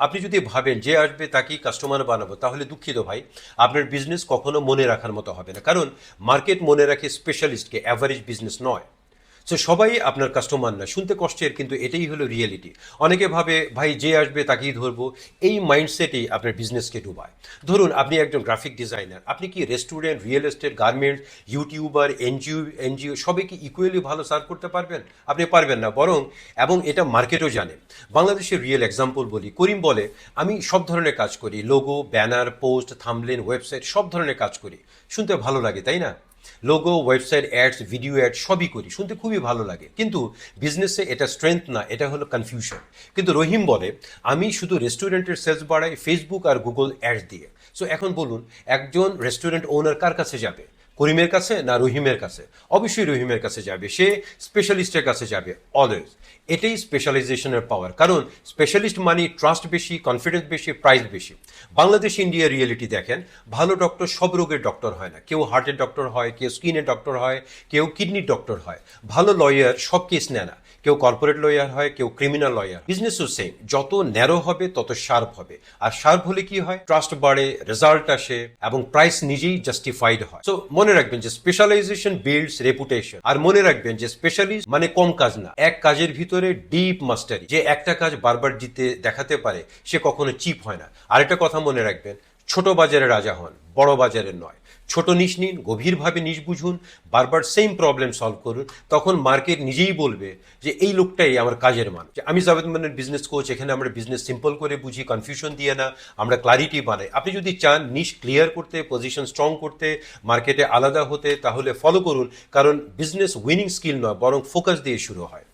আপনি যদি ভাবেন যে আসবে তাকেই কাস্টমার বানাবো, তাহলে দুঃখিত ভাই, আপনার বিজনেস কখনো মনে রাখার মতো হবে না। কারণ মার্কেট মনে রাখে স্পেশালিস্টকে, অ্যাভারেজ বিজনেস নয়। সো সবাই আপনার কাস্টমার না, শুনতে কষ্টের কিন্তু এটাই হলো রিয়েলিটি। অনেকে ভাবে ভাই যে আসবে তাকেই ধরবো, এই মাইন্ডসেটেই আপনার বিজনেসকে ডুবায়। ধরুন আপনি একজন গ্রাফিক ডিজাইনার, আপনি কি restaurant, real estate, garments, YouTuber, NGO সবাইকে ইকুয়ালি ভালো সার্ভ করতে পারবেন? আপনি পারবেন না। বরং এবং এটা মার্কেটও জানে। বাংলাদেশের রিয়েল এক্সাম্পল বলি, করিম বলে আমি সব ধরনের কাজ করি, logo, banner, post, thumbnail, website, সব ধরনের কাজ করি। শুনতে ভালো লাগে তাই না? Logo, website, ads, video ad সবই করি, শুনতে খুবই ভালো লাগে। কিন্তু বিজনেসে এটা স্ট্রেংথ না, এটা হলো কনফিউশন। কিন্তু রহিম বলে আমি শুধু রেস্টুরেন্টের সেলস বাড়াই ফেসবুক আর গুগল অ্যাডস দিয়ে। সো এখন বলুন, একজন রেস্টুরেন্ট ওনার কার কাছে যাবে? করিমের কাছে না রহিমের কাছে? অবশ্যই রহিমের কাছে যাবে, সে স্পেশালিস্টের কাছে যাবে অলওয়েজ। এটাই স্পেশালাইজেশনের পাওয়ার। কারণ স্পেশালিস্ট মানে ট্রাস্ট বেশি, কনফিডেন্স বেশি, প্রাইস বেশি। বাংলাদেশ ইন্ডিয়ার রিয়েলিটি দেখেন, ভালো ডক্টর সব রোগের ডক্টর হয় না। কেউ হার্টের ডক্টর হয়, কেউ স্কিনের ডক্টর হয়, কেউ কিডনির ডক্টর হয়। ভালো লয়ার সব কেস নেয় না, কেউ কর্পোরেট লয়ার হয়, কেউ ক্রিমিনাল লয়ার। বিজনেসও সেম, যত ন্যারো হবে তত শার্প হবে। আর শার্প হলে কি হয়? ট্রাস্ট বাড়ে, রেজাল্ট আসে এবং প্রাইস নিজেই জাস্টিফাইড হয়। সো মনে রাখবেন যে স্পেশালাইজেশন বিল্ডস রেপুটেশন। আর মনে রাখবেন যে স্পেশালিস্ট মানে কম কাজ না, এক কাজের ভিতরে ডিপ মাস্টারি। যে একটা কাজ বারবার জিতে দেখাতে পারে সে কখনো চিপ হয় না। আরেকটা কথা মনে রাখবেন, ছোট বাজারে রাজা হন, বড় বাজারের নয়। ছোট নিশ নিন, গভীরভাবে নিশ বুঝুন, বারবার সেম প্রবলেম সলভ করুন। তখন মার্কেট নিজেই বলবে যে এই লোকটাই আমার কাজের মান। আমি জাভেদ মানের বিজনেস কোচ, এখানে আমরা বিজনেস সিম্পল করে বুঝি, কনফিউশন দিয়ে না, আমরা ক্লারিটি বানাই। আপনি যদি চান নিশ ক্লিয়ার করতে, পজিশন স্ট্রং করতে, মার্কেটে আলাদা হতে, তাহলে ফলো করুন। কারণ বিজনেস উইনিং স্কিল নয়, বরং ফোকাস দিয়ে শুরু হয়।